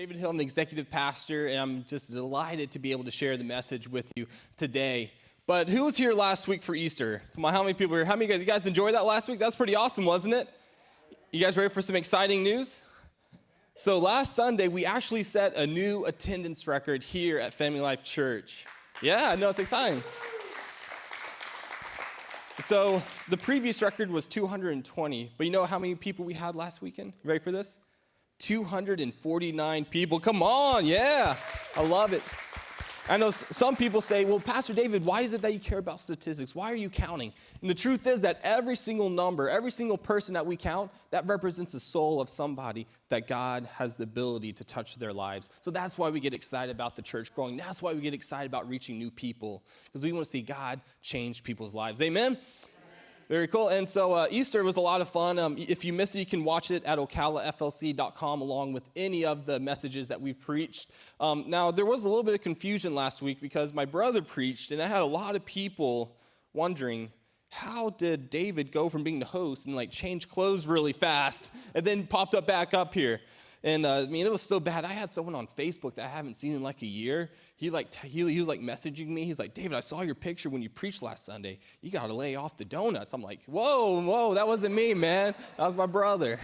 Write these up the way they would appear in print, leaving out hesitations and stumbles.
David Hill, I'm the executive pastor, and I'm just delighted to be able to share the message with you today. But who was here last week for Easter? Come on, how many people were here? How many of you guys enjoyed that last week? That's pretty awesome, wasn't it? You guys ready for some exciting news? So last Sunday, we actually set a new attendance record here at Family Life Church. Yeah, I know, it's exciting. So the previous record was 220, but you know how many people we had last weekend? You ready for this? 249 people. Come on, yeah, I love it. I know some people say, well, Pastor David, why is it that you care about statistics? Why are you counting? And the truth is that every single number, every single person that we count, that represents the soul of somebody that God has the ability to touch their lives. So that's why we get excited about the church growing. That's why we get excited about reaching new people, because we want to see God change people's lives. Amen? Very cool. And so Easter was a lot of fun. If you missed it, you can watch it at ocalaflc.com along with any of the messages that we've preached. Now, there was a little bit of confusion last week because my brother preached, and I had a lot of people wondering, how did David go from being the host and change clothes really fast and then popped up back up here? And it was so bad. I had someone on Facebook that I haven't seen in a year. He was messaging me. He's like, David, I saw your picture when you preached last Sunday. You got to lay off the donuts. I'm like, whoa, that wasn't me, man. That was my brother.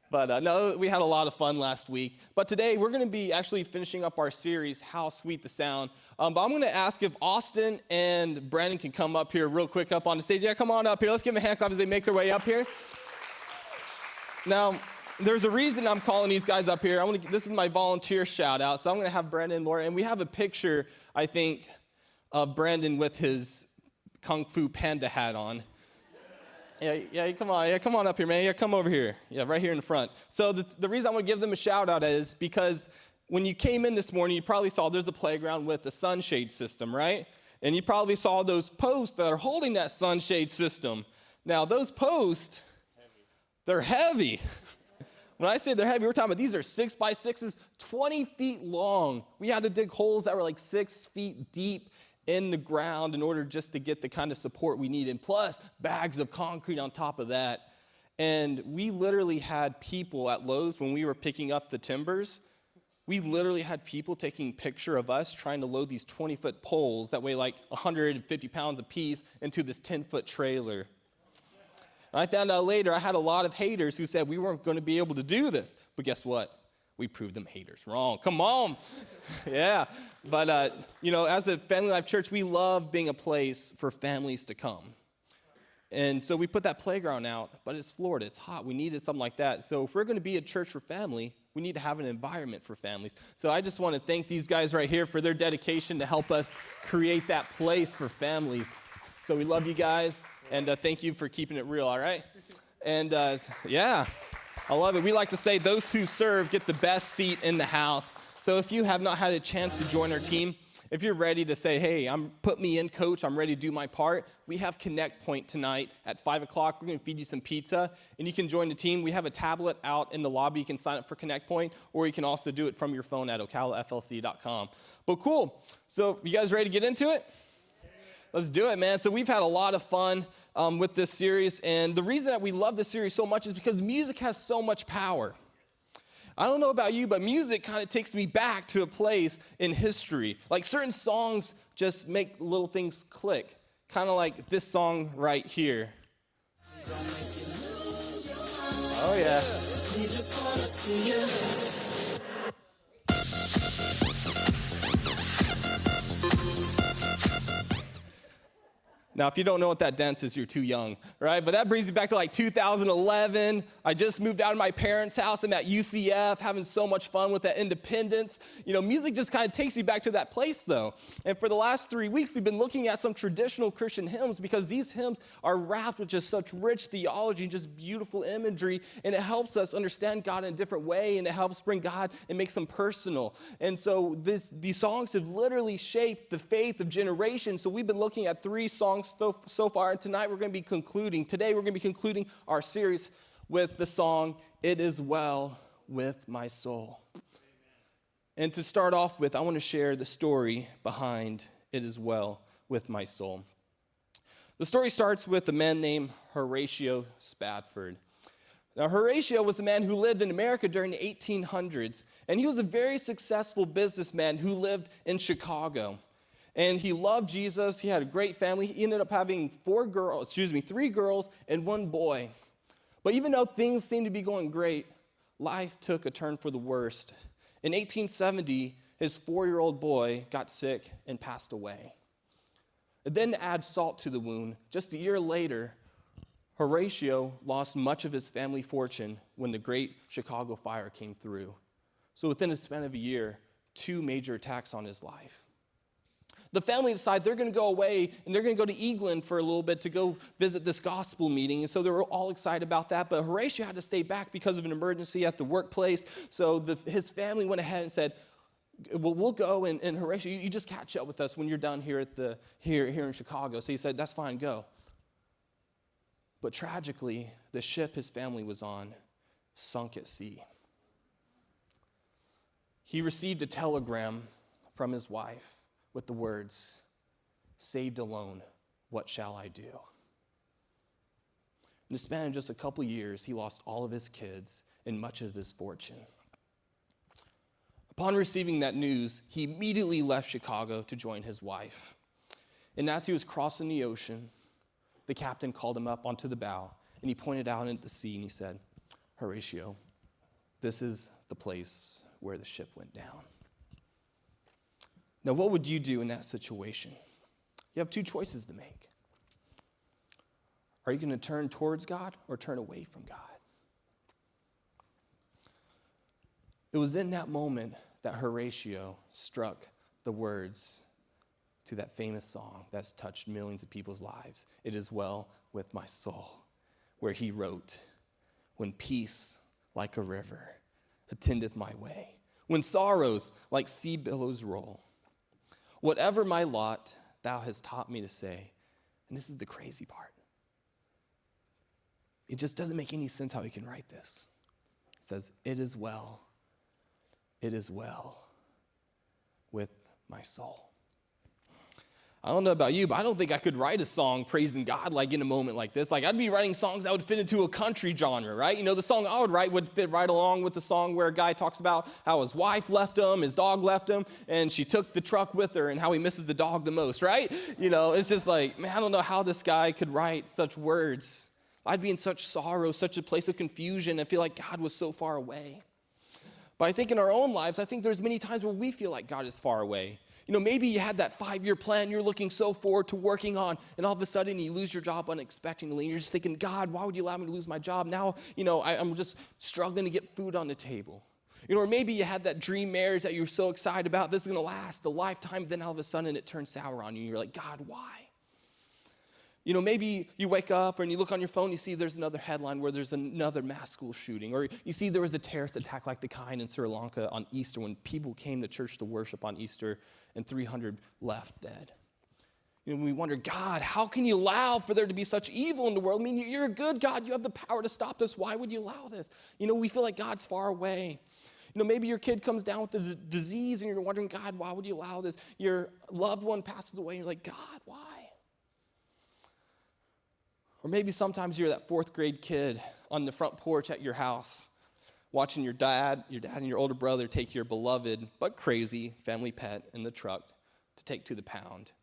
But no, we had a lot of fun last week. But today we're going to be actually finishing up our series, How Sweet the Sound. But I'm going to ask if Austin and Brandon can come up here real quick up on the stage. Yeah, come on up here. Let's give them a hand clap as they make their way up here. Now, there's a reason I'm calling these guys up here. This is my volunteer shout out. So I'm going to have Brandon and Laura. And we have a picture, I think, of Brandon with his Kung Fu Panda hat on. Yeah, come on up here, man. Yeah, come over here. Yeah, right here in the front. So the reason I want to give them a shout out is because when you came in this morning, you probably saw there's a playground with a sunshade system, right? And you probably saw those posts that are holding that sunshade system. Now, those posts, they're heavy. When I say they're heavy, we're talking about these are 6x6s, 20 feet long. We had to dig holes that were 6 feet deep in the ground in order just to get the kind of support we needed, plus bags of concrete on top of that. And we literally had people at Lowe's when we were picking up the timbers. We literally had people taking a picture of us trying to load these 20-foot poles that weigh 150 pounds apiece into this 10-foot trailer. I found out later I had a lot of haters who said we weren't going to be able to do this. But guess what? We proved them haters wrong. Come on. Yeah. But, as a Family Life Church, we love being a place for families to come. And so we put that playground out, but it's Florida. It's hot. We needed something like that. So if we're going to be a church for family, we need to have an environment for families. So I just want to thank these guys right here for their dedication to help us create that place for families. So we love you guys. And thank you for keeping it real, all right? And, yeah, I love it. We like to say those who serve get the best seat in the house. So if you have not had a chance to join our team, if you're ready to say, hey, put me in, coach, I'm ready to do my part, we have Connect Point tonight at 5 o'clock. We're going to feed you some pizza, and you can join the team. We have a tablet out in the lobby. You can sign up for Connect Point, or you can also do it from your phone at ocalaflc.com. But cool. So you guys ready to get into it? Let's do it, man. So we've had a lot of fun with this series, and the reason that we love this series so much is because music has so much power. I don't know about you, but music kind of takes me back to a place in history. Certain songs just make little things click, kind of like this song right here. Oh, yeah. Now, if you don't know what that dance is, you're too young, right? But that brings me back to 2011. I just moved out of my parents' house. I'm at UCF, having so much fun with that independence. Music just kind of takes you back to that place, though. And for the last 3 weeks, we've been looking at some traditional Christian hymns because these hymns are wrapped with just such rich theology and just beautiful imagery, and it helps us understand God in a different way, and it helps bring God and makes Him personal. And so these songs have literally shaped the faith of generations. So we've been looking at 3 songs so far, and today we're going to be concluding our series with the song, It Is Well With My Soul. Amen. And to start off with, I want to share the story behind It Is Well With My Soul. The story starts with a man named Horatio Spafford. Now, Horatio was a man who lived in America during the 1800s, and he was a very successful businessman who lived in Chicago. And he loved Jesus. He had a great family. He ended up having 3 girls and 1 boy. But even though things seemed to be going great, life took a turn for the worst. In 1870, his 4-year-old boy got sick and passed away. And then to add salt to the wound, just a year later, Horatio lost much of his family fortune when the Great Chicago Fire came through. So within a span of a year, 2 major attacks on his life. The family decided they're going to go away, and they're going to go to England for a little bit to go visit this gospel meeting. And so they were all excited about that. But Horatio had to stay back because of an emergency at the workplace. So his family went ahead and said, well, we'll go, and Horatio, you just catch up with us when you're done here here in Chicago. So he said, that's fine, go. But tragically, the ship his family was on sunk at sea. He received a telegram from his wife with the words, "Saved alone, what shall I do?" In the span of just a couple years, he lost all of his kids and much of his fortune. Upon receiving that news, he immediately left Chicago to join his wife. And as he was crossing the ocean, the captain called him up onto the bow, and he pointed out into the sea, and he said, "Horatio, this is the place where the ship went down." Now, what would you do in that situation? You have 2 choices to make. Are you going to turn towards God or turn away from God? It was in that moment that Horatio struck the words to that famous song that's touched millions of people's lives, "It Is Well With My Soul," where he wrote, "When peace like a river attendeth my way, when sorrows like sea billows roll, whatever my lot, thou hast taught me to say," and this is the crazy part. It just doesn't make any sense how he can write this. It says, it is well with my soul. I don't know about you, but I don't think I could write a song praising God like in a moment like this. Like, I'd be writing songs that would fit into a country genre, right? You know, the song I would write would fit right along with the song where a guy talks about how his wife left him, his dog left him, and she took the truck with her, and how he misses the dog the most, right? You know, it's just like, man, I don't know how this guy could write such words. I'd be in such sorrow, such a place of confusion, and feel like God was so far away. But I think in our own lives, I think there's many times where we feel like God is far away. You know, maybe you had that 5-year plan you're looking so forward to working on, and all of a sudden you lose your job unexpectedly, and you're just thinking, God, why would you allow me to lose my job? Now, you know, I'm just struggling to get food on the table. You know, or maybe you had that dream marriage that you're so excited about, this is going to last a lifetime, then all of a sudden it turns sour on you, and you're like, God, why? You know, maybe you wake up and you look on your phone, you see there's another headline where there's another mass school shooting. Or you see there was a terrorist attack like the kind in Sri Lanka on Easter when people came to church to worship on Easter and 300 left dead. You know, we wonder, God, how can you allow for there to be such evil in the world? I mean, you're a good God. You have the power to stop this. Why would you allow this? You know, we feel like God's far away. You know, maybe your kid comes down with a disease and you're wondering, God, why would you allow this? Your loved one passes away and you're like, God, why? Or maybe sometimes you're that 4th grade kid on the front porch at your house, watching your dad and your older brother take your beloved but crazy family pet in the truck to take to the pound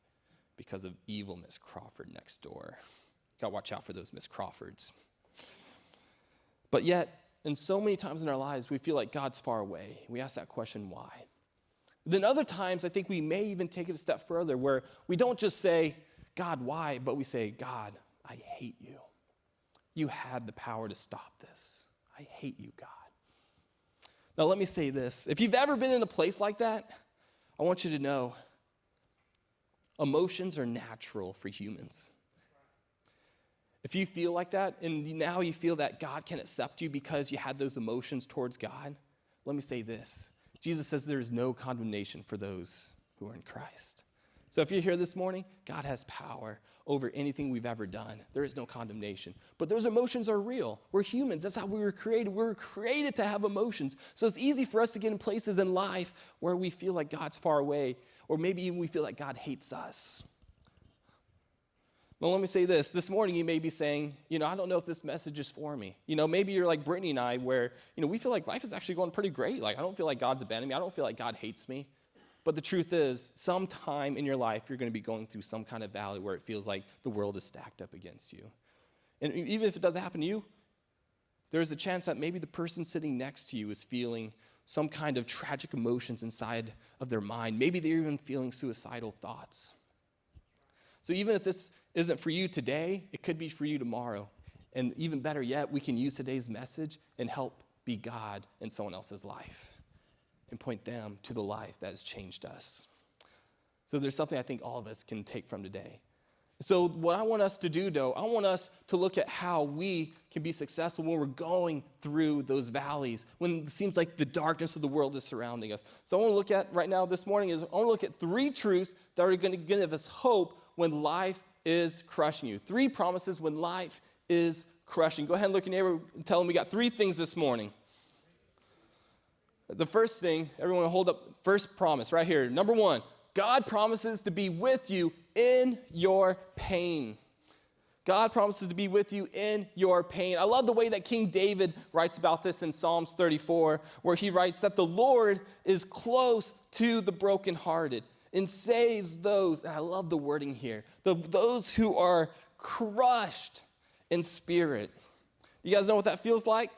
because of evil Miss Crawford next door. Gotta watch out for those Miss Crawfords. But yet, and so many times in our lives, we feel like God's far away. We ask that question, why? Then other times, I think we may even take it a step further where we don't just say, God, why? But we say, God, I hate you. You had the power to stop this. I hate you, God. Now, let me say this. If you've ever been in a place like that, I want you to know emotions are natural for humans. If you feel like that, and now you feel that God can accept you because you had those emotions towards God, let me say this. Jesus says there is no condemnation for those who are in Christ. So if you're here this morning, God has power over anything we've ever done. There is no condemnation. But those emotions are real. We're humans. That's how we were created. We were created to have emotions. So it's easy for us to get in places in life where we feel like God's far away, or maybe even we feel like God hates us. Well, let me say this. This morning you may be saying, I don't know if this message is for me. Maybe you're like Brittany and I where, we feel like life is actually going pretty great. Like, I don't feel like God's abandoned me. I don't feel like God hates me. But the truth is, sometime in your life, you're going to be going through some kind of valley where it feels like the world is stacked up against you. And even if it doesn't happen to you, there's a chance that maybe the person sitting next to you is feeling some kind of tragic emotions inside of their mind. Maybe they're even feeling suicidal thoughts. So even if this isn't for you today, it could be for you tomorrow. And even better yet, we can use today's message and help be God in someone else's life and point them to the life that has changed us. So there's something I think all of us can take from today. So what I want us to do, though, I want us to look at how we can be successful when we're going through those valleys, when it seems like the darkness of the world is surrounding us. So I want to look at right now this morning is I want to look at 3 truths that are going to give us hope when life is crushing you. 3 promises when life is crushing. Go ahead and look at your neighbor and tell them we got 3 things this morning. The first thing, everyone hold up, first promise right here. Number 1, God promises to be with you in your pain. God promises to be with you in your pain. I love the way that King David writes about this in Psalms 34, where he writes that the Lord is close to the brokenhearted and saves those, and I love the wording here, those who are crushed in spirit. You guys know what that feels like?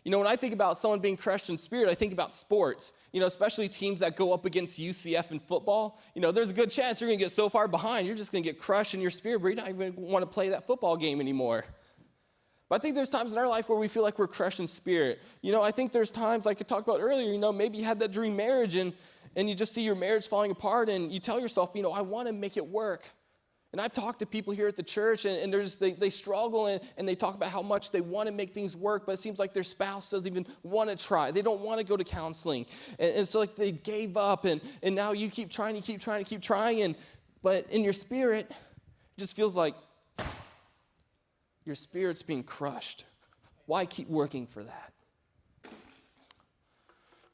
When I think about someone being crushed in spirit, I think about sports, especially teams that go up against UCF in football. There's a good chance you're going to get so far behind, you're just going to get crushed in your spirit, where you're not even want to play that football game anymore. But I think there's times in our life where we feel like we're crushed in spirit. I think there's times, like I talked about earlier, maybe you had that dream marriage and you just see your marriage falling apart and you tell yourself, I want to make it work. And I've talked to people here at the church and they struggle and they talk about how much they want to make things work, but it seems like their spouse doesn't even want to try. They don't want to go to counseling. And so like they gave up and now you keep trying, but in your spirit, it just feels like your spirit's being crushed. Why keep working for that?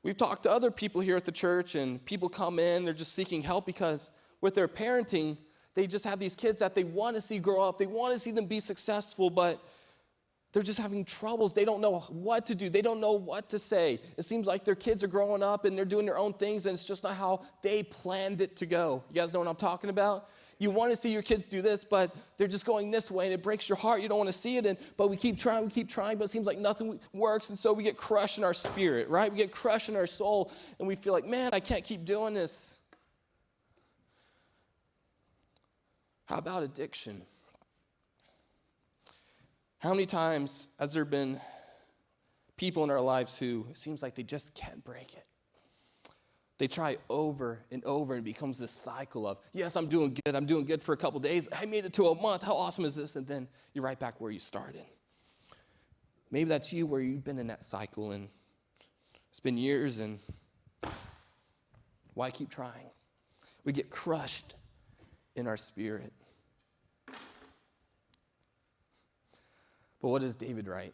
We've talked to other people here at the church and people come in, they're just seeking help because with their parenting, they just have these kids that they want to see grow up. They want to see them be successful, but they're just having troubles. They don't know what to do. They don't know what to say. It seems like their kids are growing up and they're doing their own things, and it's just not how they planned it to go. You guys know what I'm talking about? You want to see your kids do this, but they're just going this way, and it breaks your heart. You don't want to see it, but we keep trying, but it seems like nothing works, and so we get crushed in our spirit, right? We get crushed in our soul, and we feel like, man, I can't keep doing this. How about addiction? How many times has there been people in our lives who it seems like they just can't break it? They try over and over and it becomes this cycle of, yes, I'm doing good for a couple days. I made it to a month. How awesome is this? And then you're right back where you started. Maybe that's you where you've been in that cycle and it's been years and why keep trying? We get crushed in our spirit. But what does David write?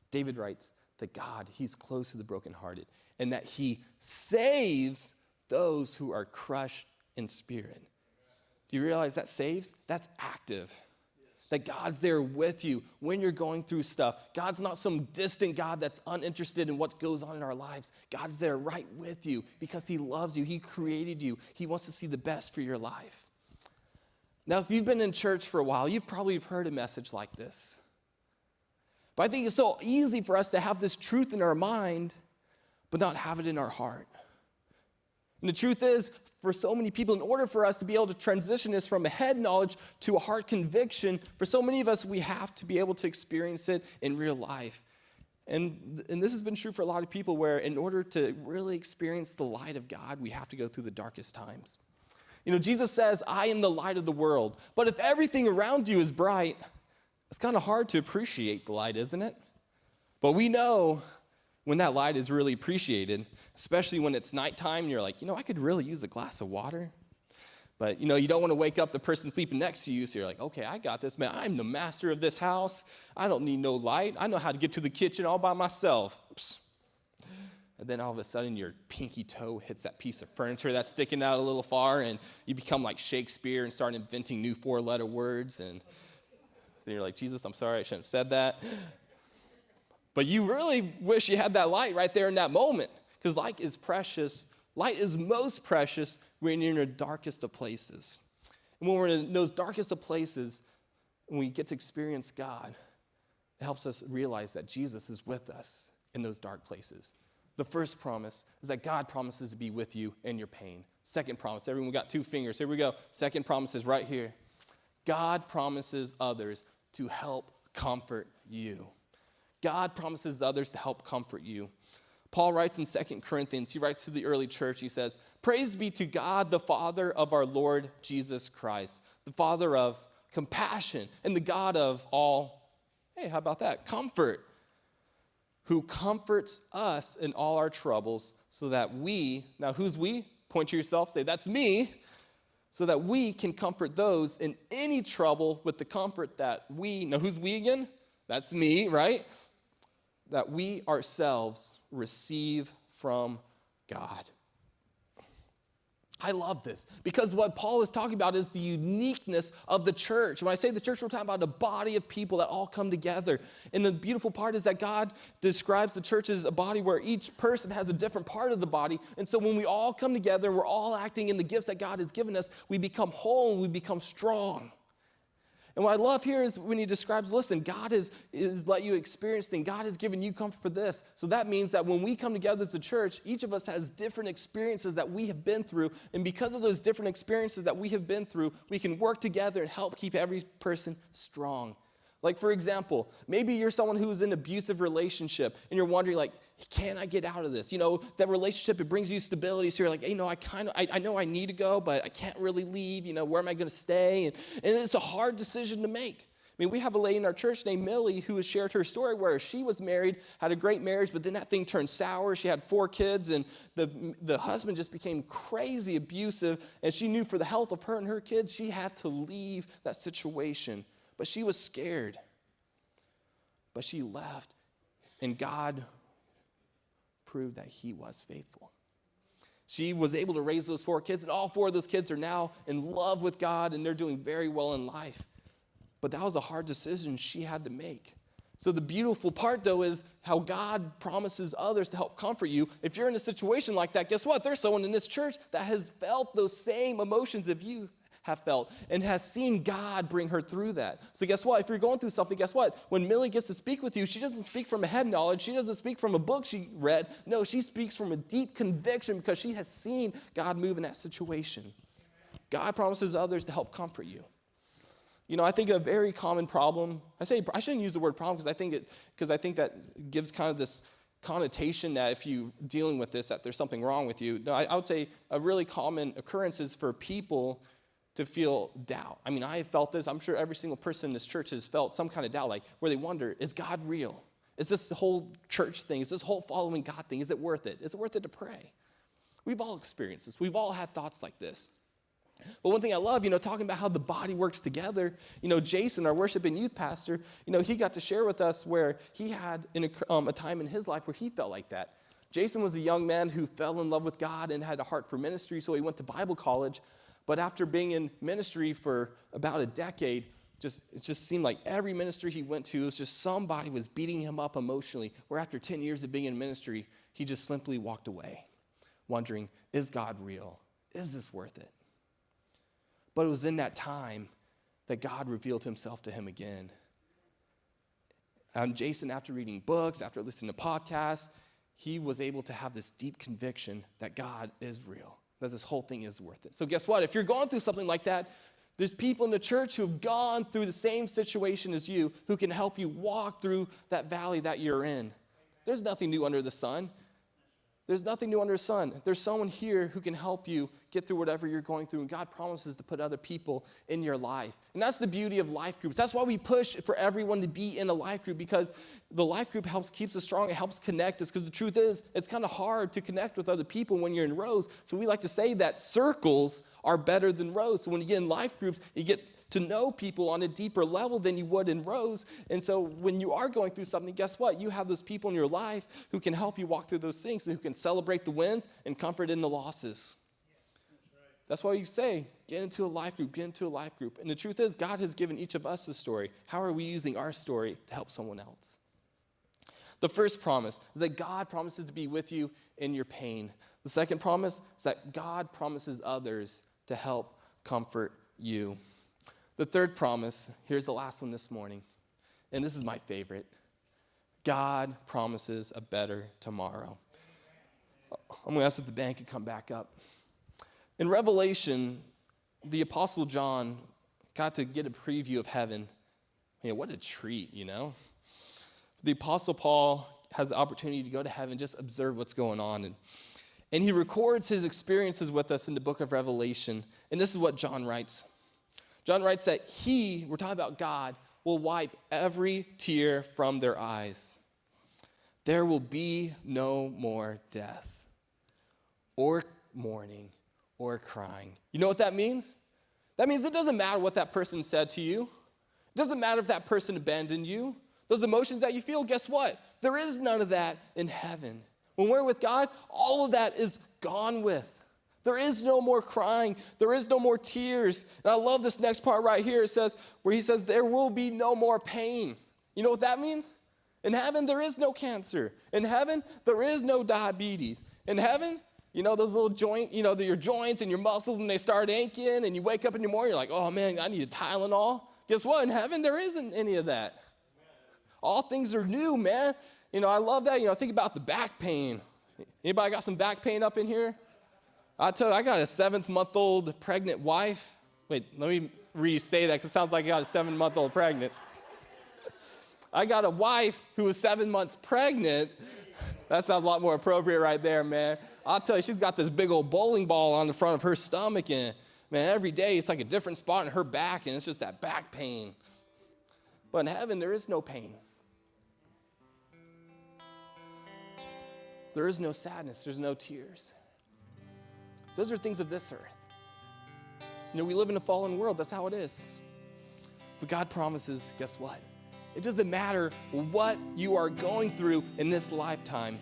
David writes that God, he's close to the brokenhearted and that he saves those who are crushed in spirit. Do you realize that saves? That's active. That God's there with you when you're going through stuff. God's not some distant God that's uninterested in what goes on in our lives. God's there right with you because he loves you. He created you. He wants to see the best for your life. Now, if you've been in church for a while, you've probably heard a message like this. But I think it's so easy for us to have this truth in our mind, but not have it in our heart. And the truth is, for so many people, in order for us to be able to transition this from a head knowledge to a heart conviction, for so many of us, we have to be able to experience it in real life. And this has been true for a lot of people where in order to really experience the light of God, we have to go through the darkest times. Jesus says, I am the light of the world. But if everything around you is bright, it's kind of hard to appreciate the light, isn't it? But we know when that light is really appreciated, especially when it's nighttime and you're like, I could really use a glass of water. But, you don't want to wake up the person sleeping next to you, so you're like, okay, I got this, man. I'm the master of this house. I don't need no light. I know how to get to the kitchen all by myself. Psst. And then all of a sudden your pinky toe hits that piece of furniture that's sticking out a little far, and you become like Shakespeare and start inventing new 4-letter words. And then you're like, Jesus, I'm sorry, I shouldn't have said that. But you really wish you had that light right there in that moment, because light is precious. Light is most precious when you're in the darkest of places. And when we're in those darkest of places, when we get to experience God, it helps us realize that Jesus is with us in those dark places. The first promise is that God promises to be with you in your pain. Second promise, everyone got 2 fingers. Here we go. Second promise is right here. God promises others to help comfort you. God promises others to help comfort you. Paul writes in 2 Corinthians, he writes to the early church, he says, "Praise be to God, the Father of our Lord Jesus Christ, the Father of compassion and the God of all," hey, how about that? Comfort. "Who comforts us in all our troubles, so that we," now who's we? Point to yourself, say, "That's me," "so that we can comfort those in any trouble with the comfort that we," now who's we again? That's me, right? "That we ourselves receive from God." I love this, because what Paul is talking about is the uniqueness of the church. When I say the church, we're talking about a body of people that all come together. And the beautiful part is that God describes the church as a body where each person has a different part of the body. And so when we all come together and we're all acting in the gifts that God has given us, we become whole and we become strong. And what I love here is when he describes, listen, God is let you experience things. God has given you comfort for this. So that means that when we come together as a church, each of us has different experiences that we have been through. And because of those different experiences that we have been through, we can work together and help keep every person strong. Like, for example, maybe you're someone who's in an abusive relationship and you're wondering, like, can I get out of this? You know, that relationship, it brings you stability. So you're like, hey, I know I need to go, but I can't really leave. You know, where am I going to stay? And it's a hard decision to make. I mean, we have a lady in our church named Millie who has shared her story where she was married, had a great marriage, but then that thing turned sour. She had 4 kids, and the husband just became crazy abusive, and she knew for the health of her and her kids, she had to leave that situation. But she was scared. But she left, and God proved that he was faithful. She was able to raise those 4 kids, and all 4 of those kids are now in love with God, and they're doing very well in life. But that was a hard decision she had to make. So the beautiful part, though, is how God promises others to help comfort you. If you're in a situation like that, guess what? There's someone in this church that has felt those same emotions as you have felt and has seen God bring her through that. So guess what? If you're going through something, guess what? When Millie gets to speak with you, she doesn't speak from a head knowledge. She doesn't speak from a book she read. No, she speaks from a deep conviction because she has seen God move in that situation. God promises others to help comfort you. You know, I think a very common problem, I shouldn't use the word problem because I think that gives kind of this connotation that if you're dealing with this, that there's something wrong with you. No, I would say a really common occurrence is for people to feel doubt. I mean, I have felt this. I'm sure every single person in this church has felt some kind of doubt, like where they wonder, is God real? Is this the whole church thing? Is this whole following God thing? Is it worth it? Is it worth it to pray? We've all experienced this. We've all had thoughts like this. But one thing I love, talking about how the body works together, Jason, our worship and youth pastor, he got to share with us where he had a time in his life where he felt like that. Jason was a young man who fell in love with God and had a heart for ministry, so he went to Bible college. But after being in ministry for about a decade, it just seemed like every ministry he went to, it was just somebody was beating him up emotionally, where after 10 years of being in ministry, he just simply walked away, wondering, is God real? Is this worth it? But it was in that time that God revealed himself to him again. And Jason, after reading books, after listening to podcasts, he was able to have this deep conviction that God is real, that this whole thing is worth it. So guess what? If you're going through something like that, there's people in the church who have gone through the same situation as you who can help you walk through that valley that you're in. There's nothing new under the sun. There's nothing new under the sun. There's someone here who can help you get through whatever you're going through, and God promises to put other people in your life. And that's the beauty of life groups. That's why we push for everyone to be in a life group, because the life group keeps us strong. It helps connect us, because the truth is, it's kind of hard to connect with other people when you're in rows. So we like to say that circles are better than rows. So when you get in life groups, you get to know people on a deeper level than you would in rows. And so when you are going through something, guess what? You have those people in your life who can help you walk through those things, and who can celebrate the wins and comfort in the losses. That's why you say, get into a life group, get into a life group. And the truth is, God has given each of us a story. How are we using our story to help someone else? The first promise is that God promises to be with you in your pain. The second promise is that God promises others to help comfort you. The third promise, here's the last one this morning, and this is my favorite. God promises a better tomorrow. I'm going to ask if the band could come back up. In Revelation, the Apostle John got to get a preview of heaven. Man, what a treat, you know? The Apostle Paul has the opportunity to go to heaven, just observe what's going on. And he records his experiences with us in the book of Revelation. And this is what John writes. John writes that he, we're talking about God, will wipe every tear from their eyes. There will be no more death, or mourning, or crying. You know what that means? That means it doesn't matter what that person said to you. It doesn't matter if that person abandoned you. Those emotions that you feel, guess what? There is none of that in heaven. When we're with God, all of that is gone with. There is no more crying. There is no more tears. And I love this next part right here. It says, where he says, there will be no more pain. You know what that means? In heaven, there is no cancer. In heaven, there is no diabetes. In heaven, you know, those little your joints and your muscles, when they start aching and you wake up in the morning, you're like, oh man, I need a Tylenol. Guess what? In heaven, there isn't any of that. All things are new, man. You know, I love that. You know, think about the back pain. Anybody got some back pain up in here? I tell you, I got a 7-month-old pregnant wife. Wait, let me re-say that because it sounds like I got a 7-month-old pregnant. I got a wife who was 7 months pregnant. That sounds a lot more appropriate right there, man. I'll tell you, she's got this big old bowling ball on the front of her stomach, and man, every day it's like a different spot in her back, and it's just that back pain. But in heaven, there is no pain. There is no sadness. There's no tears. Those are things of this earth. You know, we live in a fallen world. That's how it is. But God promises, guess what? It doesn't matter what you are going through in this lifetime.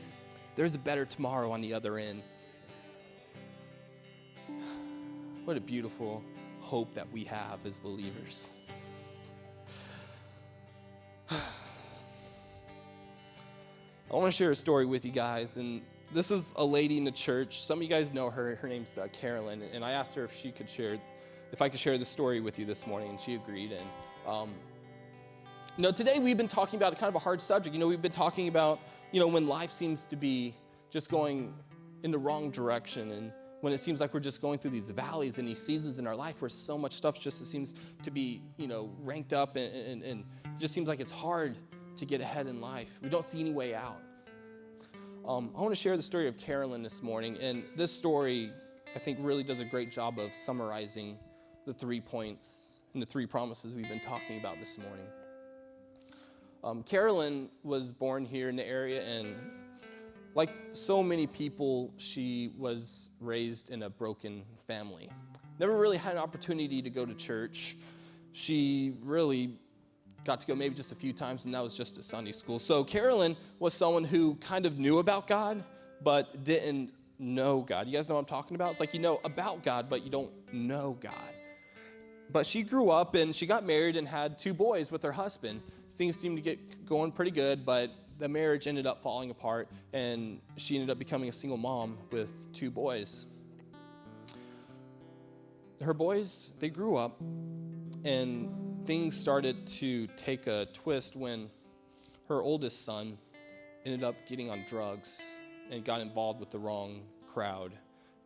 There's a better tomorrow on the other end. What a beautiful hope that we have as believers. I want to share a story with you guys, and this is a lady in the church. Some of you guys know her. Her name's Carolyn, and I asked her if I could share the story with you this morning, and she agreed. And today we've been talking about kind of a hard subject. You know, we've been talking about, when life seems to be just going in the wrong direction, and when it seems like we're just going through these valleys and these seasons in our life where so much stuff just seems to be, ranked up, and it just seems like it's hard to get ahead in life. We don't see any way out. I want to share the story of Carolyn this morning, and this story, I think, really does a great job of summarizing the 3 points and the 3 promises we've been talking about this morning. Carolyn was born here in the area, and like so many people, she was raised in a broken family. Never really had an opportunity to go to church. She really got to go maybe just a few times, and that was just at Sunday school. So Carolyn was someone who kind of knew about God, but didn't know God. You guys know what I'm talking about? It's like you know about God, but you don't know God. But she grew up, and she got married and had 2 boys with her husband. Things seemed to get going pretty good, but the marriage ended up falling apart, and she ended up becoming a single mom with 2 boys. Her boys, they grew up, and things started to take a twist when her oldest son ended up getting on drugs and got involved with the wrong crowd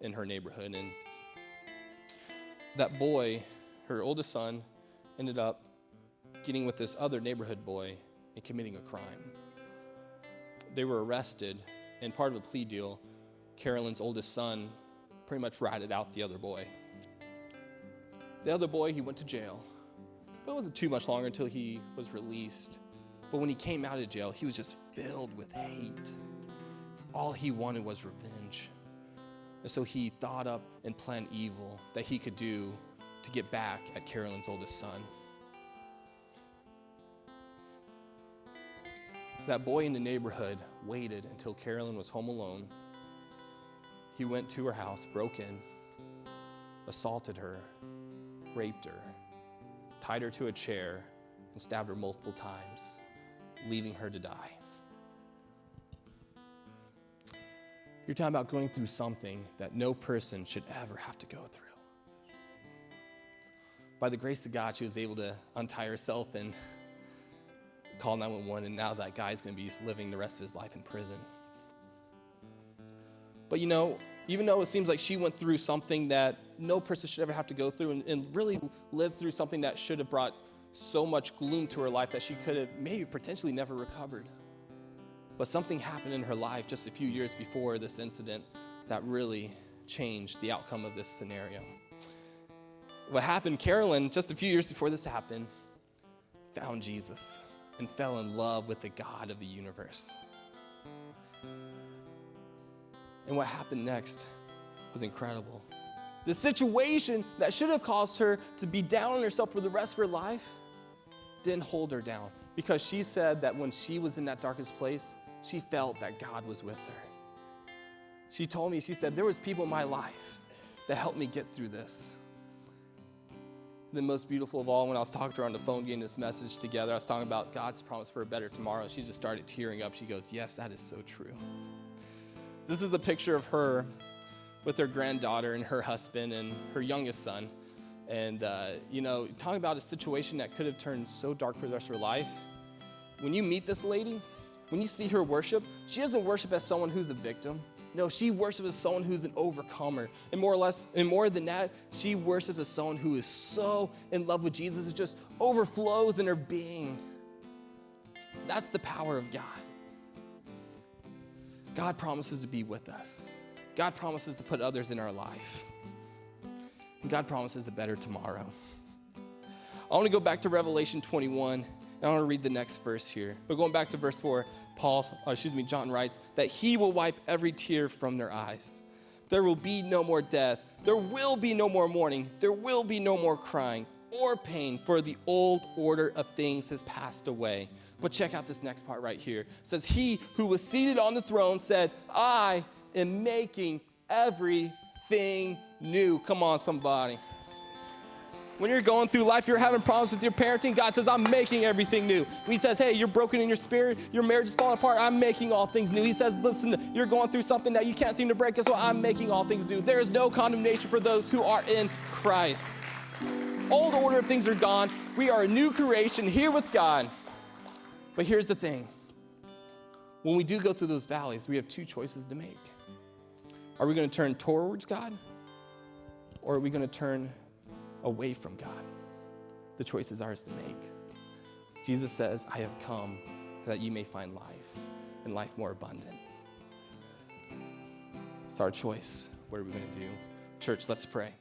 in her neighborhood. And that boy, her oldest son, ended up getting with this other neighborhood boy and committing a crime. They were arrested, and part of a plea deal, Carolyn's oldest son pretty much ratted out the other boy. The other boy, he went to jail. But it wasn't too much longer until he was released. But when he came out of jail, he was just filled with hate. All he wanted was revenge. And so he thought up and planned evil that he could do to get back at Carolyn's oldest son. That boy in the neighborhood waited until Carolyn was home alone. He went to her house, broke in, assaulted her, raped her, tied her to a chair, and stabbed her multiple times, leaving her to die. You're talking about going through something that no person should ever have to go through. By the grace of God, she was able to untie herself and call 911, and now that guy's going to be living the rest of his life in prison. But even though it seems like she went through something that no person should ever have to go through, and really lived through something that should have brought so much gloom to her life that she could have maybe potentially never recovered. But something happened in her life just a few years before this incident that really changed the outcome of this scenario. What happened, Carolyn, just a few years before this happened, found Jesus and fell in love with the God of the universe. And what happened next was incredible. The situation that should have caused her to be down on herself for the rest of her life didn't hold her down, because she said that when she was in that darkest place, she felt that God was with her. She told me, she said, there was people in my life that helped me get through this. The most beautiful of all, when I was talking to her on the phone getting this message together, I was talking about God's promise for a better tomorrow. She just started tearing up. She goes, yes, that is so true. This is a picture of her with her granddaughter and her husband and her youngest son. And, talking about a situation that could have turned so dark for the rest of her life. When you meet this lady, when you see her worship, she doesn't worship as someone who's a victim. No, she worships as someone who's an overcomer. And more than that, she worships as someone who is so in love with Jesus. It just overflows in her being. That's the power of God. God promises to be with us. God promises to put others in our life. And God promises a better tomorrow. I want to go back to Revelation 21, and I want to read the next verse here. But going back to verse 4, John writes that he will wipe every tear from their eyes. There will be no more death. There will be no more mourning. There will be no more crying or pain, for the old order of things has passed away. But check out this next part right here. It says, he who was seated on the throne said, I am making everything new. Come on, somebody. When you're going through life, you're having problems with your parenting, God says, I'm making everything new. When he says, hey, you're broken in your spirit, your marriage is falling apart, I'm making all things new. He says, listen, you're going through something that you can't seem to break, so I'm making all things new. There is no condemnation for those who are in Christ. Old order of things are gone. We are a new creation here with God. But here's the thing. When we do go through those valleys, we have two choices to make. Are we going to turn towards God, or are we going to turn away from God? The choice is ours to make. Jesus says, I have come that you may find life, and life more abundant. It's our choice. What are we going to do? Church, let's pray.